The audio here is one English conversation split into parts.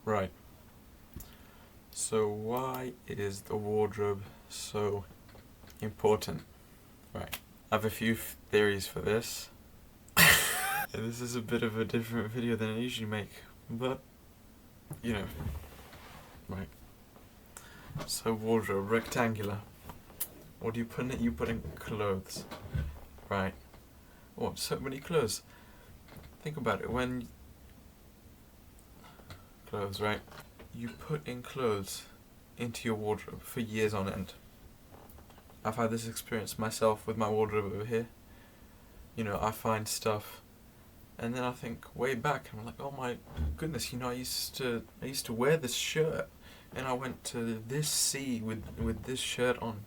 Right. So why is the wardrobe so important? Right. I have a few theories for this. This is a bit of a different video than I usually make, but, you know. Right. So wardrobe, rectangular. What do you put in it? You put in clothes. Right. Oh, so many clothes. Think about it. When... Clothes, right? You put in clothes into your wardrobe for years on end. I've had this experience myself with my wardrobe over here. You know, I find stuff, and then I think way back, and I'm like, oh my goodness, you know, I used to wear this shirt, and I went to this sea with this shirt on,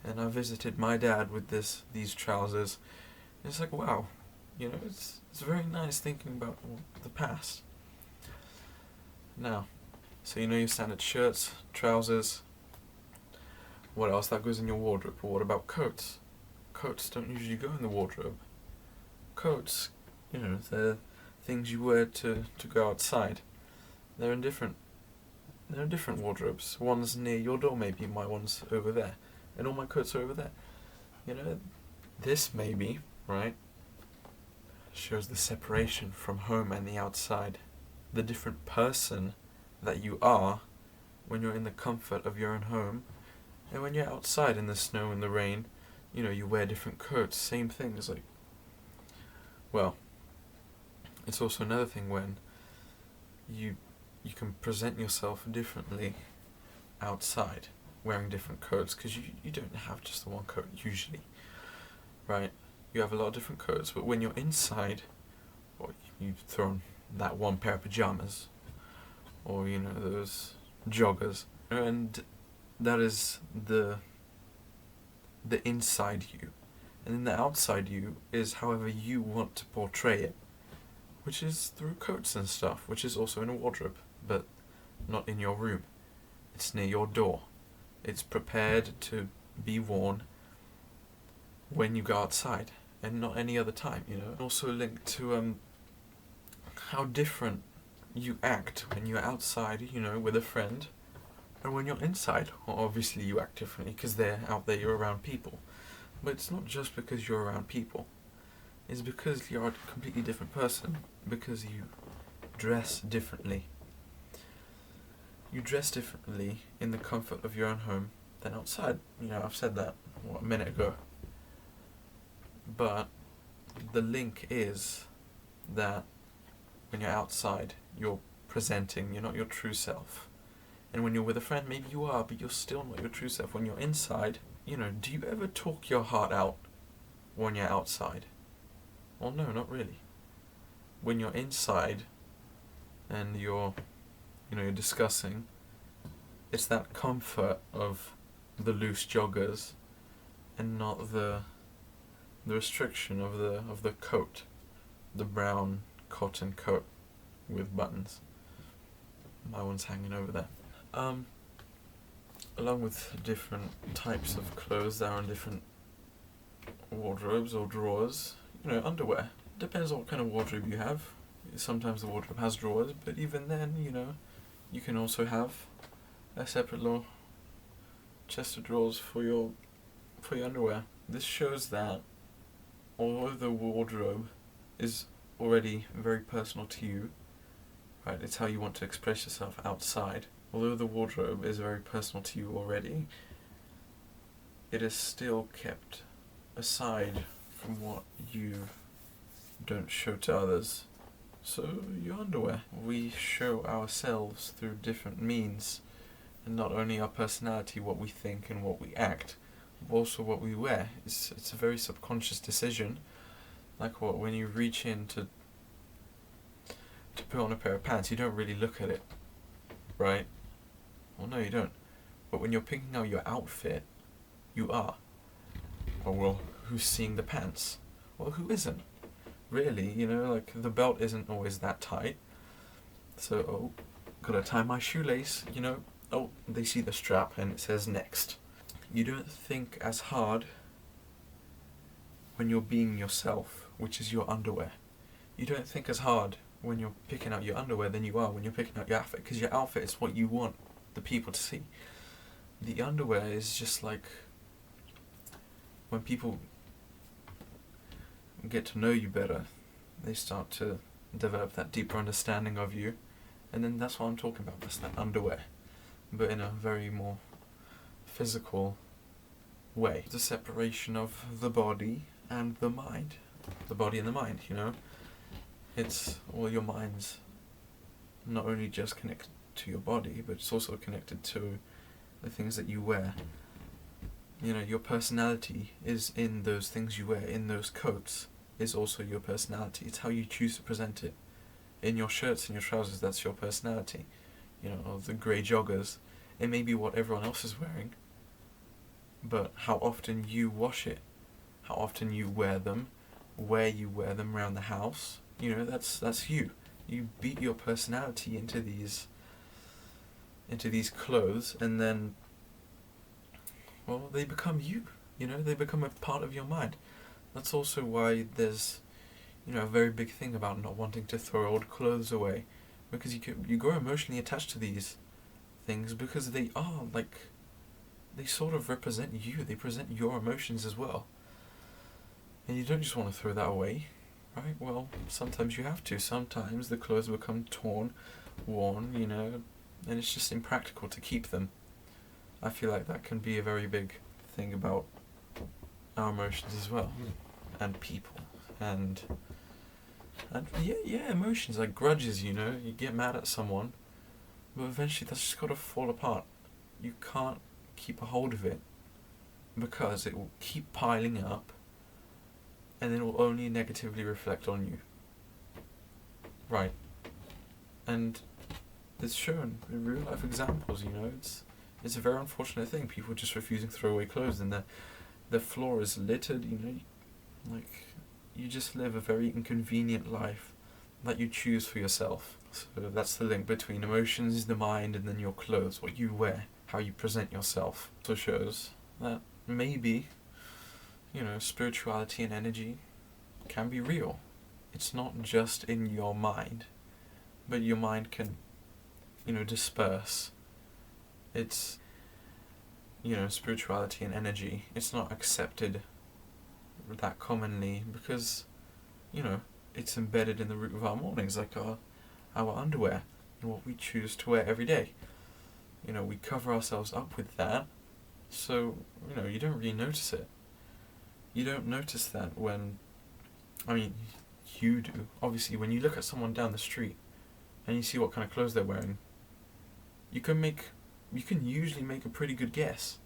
and I visited my dad with these trousers. And it's like, wow, you know, it's very nice thinking about the past. Now, so you know your standard shirts, trousers. What else that goes in your wardrobe? But what about coats? Coats don't usually go in the wardrobe. Coats, you know, they're things you wear to go outside. They're in different wardrobes. One's near your door, maybe my one's over there, and all my coats are over there. You know, this maybe, right, shows the separation from home and the outside. The different person that you are when you're in the comfort of your own home, and when you're outside in the snow and the rain, you know, you wear different coats. Same thing. It's like, well, it's also another thing when you can present yourself differently outside, wearing different coats, because you don't have just the one coat usually, right? You have a lot of different coats, but when you're inside, or you throw on that one pair of pajamas, or you know, those joggers, and that is the inside you, and then the outside you is however you want to portray it, which is through coats and stuff, which is also in a wardrobe, but not in your room. It's near your door. It's prepared to be worn when you go outside, and not any other time, you know. Also linked to how different you act when you're outside, you know, with a friend, and when you're inside. Well, obviously you act differently because they're out there, you're around people. But it's not just because you're around people. It's because you're a completely different person, because you dress differently. You dress differently in the comfort of your own home than outside. You know, I've said that, a minute ago. But the link is that when you're outside, you're presenting, you're not your true self. And when you're with a friend, maybe you are, but you're still not your true self. When you're inside, you know, do you ever talk your heart out when you're outside? Well, no, not really. When you're inside and you're discussing, it's that comfort of the loose joggers and not the restriction of the coat, the brown cotton coat with buttons. My one's hanging over there. Along with different types of clothes that are in different wardrobes or drawers, you know, underwear. Depends on what kind of wardrobe you have. Sometimes the wardrobe has drawers, but even then, you know, you can also have a separate little chest of drawers for your underwear. This shows that although the wardrobe is already very personal to you, right, it's how you want to express yourself outside. Although the wardrobe is very personal to you already, it is still kept aside from what you don't show to others. So your underwear. We show ourselves through different means, and not only our personality, what we think and what we act, but also what we wear. It's a very subconscious decision. Like what, when you reach in to put on a pair of pants, you don't really look at it, right? Well, no, you don't. But when you're picking out your outfit, you are. Oh, well, who's seeing the pants? Well, who isn't? Really, you know, like, the belt isn't always that tight. So, oh, gotta tie my shoelace, you know. Oh, they see the strap and it says next. You don't think as hard when you're being yourself, which is your underwear. You don't think as hard when you're picking out your underwear than you are when you're picking out your outfit, because your outfit is what you want the people to see. The underwear is just like when people get to know you better, they start to develop that deeper understanding of you, and then that's what I'm talking about, that's that underwear, but in a very more physical way. The separation of the body and the mind. The body and the mind, you know? It's, well, your mind's not only just connected to your body, but it's also connected to the things that you wear. You know, your personality is in those things you wear, in those coats is also your personality. It's how you choose to present it. In your shirts and your trousers, that's your personality. You know, the grey joggers, it may be what everyone else is wearing, but how often you wash it, how often you wear them, where you wear them around the house, you know, that's you. You beat your personality into these clothes, and then, well, they become you. You know, they become a part of your mind. That's also why there's, you know, a very big thing about not wanting to throw old clothes away, because you grow emotionally attached to these things because they are like, they sort of represent you. They present your emotions as well, and you don't just want to throw that away, right? Well, sometimes you have to. Sometimes the clothes become torn, worn, you know, and it's just impractical to keep them. I feel like that can be a very big thing about our emotions as well, and people, and yeah, emotions like grudges. You know, you get mad at someone, but eventually that's just got to fall apart. You can't keep a hold of it because it will keep piling up, and then it will only negatively reflect on you. Right, and it's shown in real life examples. You know, it's a very unfortunate thing. People just refusing to throw away clothes, and the floor is littered. You know, like, you just live a very inconvenient life that you choose for yourself. So that's the link between emotions, the mind, and then your clothes, what you wear, how you present yourself. So shows that maybe, you know, spirituality and energy can be real. It's not just in your mind, but your mind can, you know, disperse. It's, you know, spirituality and energy, it's not accepted that commonly because, you know, it's embedded in the root of our mornings, like our underwear and what we choose to wear every day. You know, we cover ourselves up with that, so, you know, you don't really notice it. You don't notice that when, I mean, you do. Obviously, when you look at someone down the street and you see what kind of clothes they're wearing, you can usually make a pretty good guess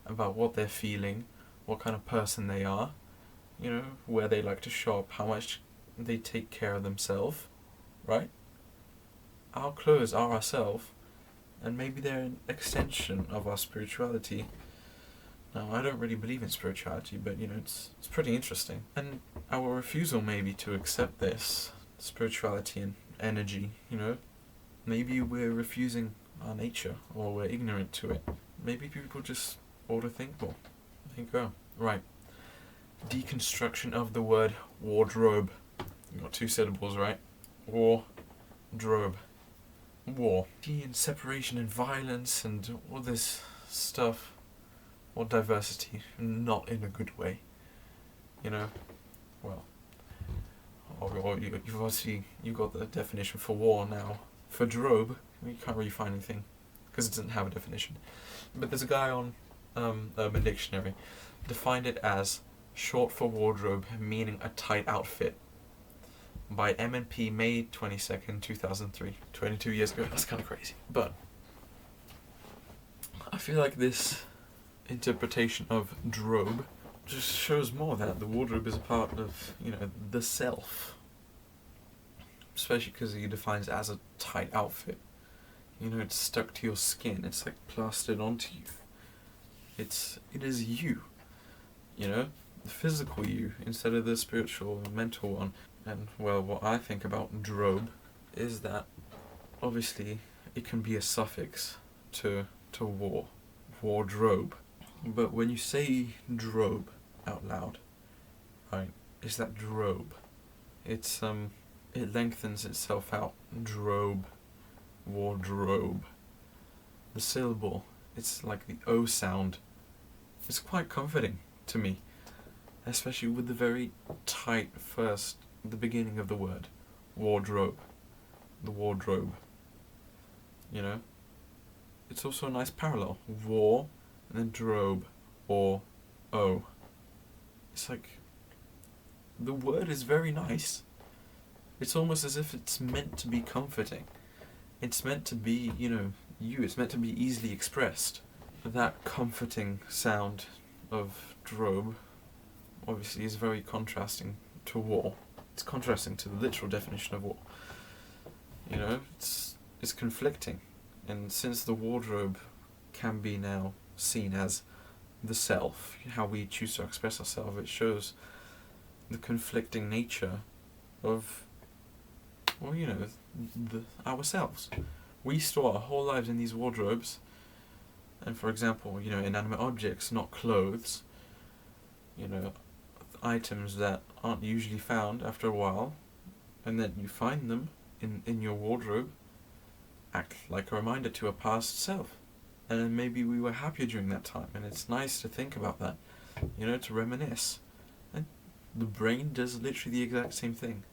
about what they're feeling, what kind of person they are, you know, where they like to shop, how much they take care of themselves, right? Our clothes are ourselves, and maybe they're an extension of our spirituality. Now, I don't really believe in spirituality, but, you know, it's pretty interesting. And our refusal maybe to accept this spirituality and energy, you know, maybe we're refusing our nature, or we're ignorant to it. Maybe people just ought to think more. There you go. Right. Deconstruction of the word wardrobe. You got two syllables, right? Wardrobe. War. And separation and violence and all this stuff. Or diversity. Not in a good way. You know? Well. You've obviously, you've got the definition for war now. For drobe, you can't really find anything, because it doesn't have a definition. But there's a guy on Urban Dictionary defined it as short for wardrobe, meaning a tight outfit, by M&P May 22nd, 2003. 22 years ago. That's kind of crazy. But I feel like this interpretation of drobe just shows more that the wardrobe is a part of, you know, the self. Especially because he defines it as a tight outfit. You know, it's stuck to your skin. It's like plastered onto you. It is you. You know, the physical you instead of the spiritual and mental one. And, well, what I think about drobe is that obviously it can be a suffix to wardrobe. But when you say drobe out loud, right, it's that drobe. It's it lengthens itself out. Drobe, wardrobe. The syllable, it's like the O sound. It's quite comforting to me, especially with the very tight the beginning of the word. Wardrobe. The wardrobe. You know? It's also a nice parallel. War, and then drobe, or O. It's like, the word is very nice. It's almost as if it's meant to be comforting. It's meant to be, it's meant to be easily expressed. That comforting sound of drobe obviously is very contrasting to war. It's contrasting to the literal definition of war. It's conflicting. And since the wardrobe can be now seen as the self, how we choose to express ourselves, it shows the conflicting nature of, ourselves. We store our whole lives in these wardrobes, and for example, inanimate objects, not clothes, items that aren't usually found after a while, and then you find them in your wardrobe, act like a reminder to a past self. And then maybe we were happier during that time, and it's nice to think about that, to reminisce. And the brain does literally the exact same thing.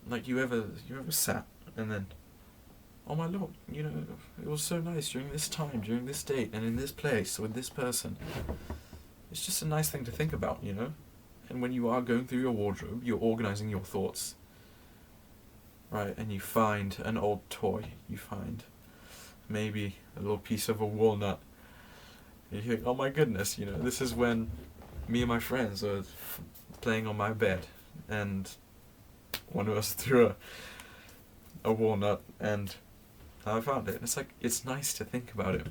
Like, you ever sat and then, oh my lord, it was so nice during this time, during this date, and in this place, with this person. It's just a nice thing to think about, And when you are going through your wardrobe, you're organizing your thoughts, right? And you find an old toy, you find maybe a little piece of a walnut. And you think, oh my goodness, this is when me and my friends were playing on my bed, and one of us threw a walnut, and I found it. And it's like, it's nice to think about it,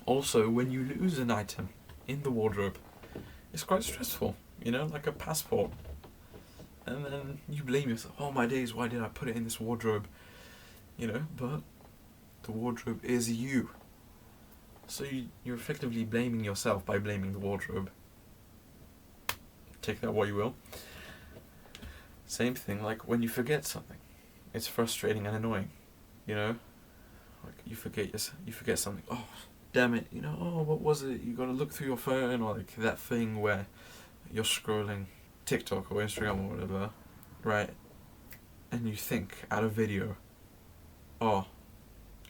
Also, when you lose an item in the wardrobe, it's quite stressful, like a passport. And then you blame yourself, oh my days, why did I put it in this wardrobe? But the wardrobe is you. So you're effectively blaming yourself by blaming the wardrobe. Take that what you will. Same thing, like when you forget something. It's frustrating and annoying, Like you forget something. Oh, damn it, oh, what was it? You gotta look through your phone, or like that thing where you're scrolling TikTok or Instagram or whatever, right? And you think out of video, oh,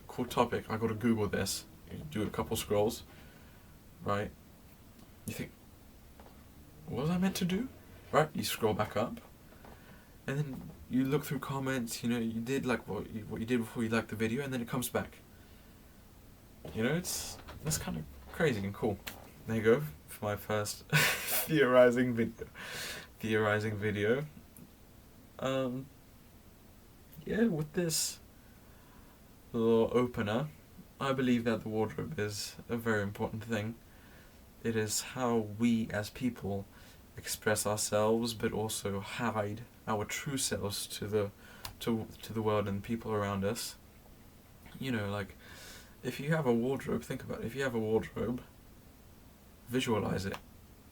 cool topic, I gotta Google this. You do a couple scrolls, right? You think, what was I meant to do? Right? You scroll back up, and then you look through comments, you did like what you did before you liked the video, and then it comes back. That's kind of crazy and cool. There you go, for my first theorizing video. With this little opener, I believe that the wardrobe is a very important thing. It is how we as people express ourselves, but also hide our true selves to the world and people around us. Like, if you have a wardrobe, think about it. If you have a wardrobe, visualize it.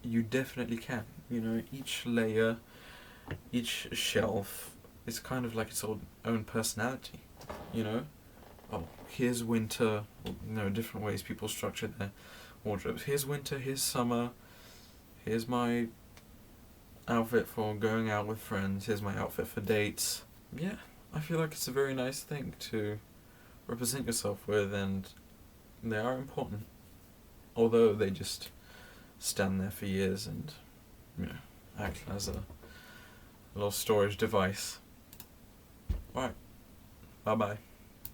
You definitely can. Each layer, each shelf is kind of like its own personality. Oh, here's winter. Different ways people structure their wardrobes. Here's winter, here's summer, here's my outfit for going out with friends, here's my outfit for dates. Yeah, I feel like it's a very nice thing to represent yourself with, and they are important. Although they just stand there for years and, act as a little storage device. Right, bye bye.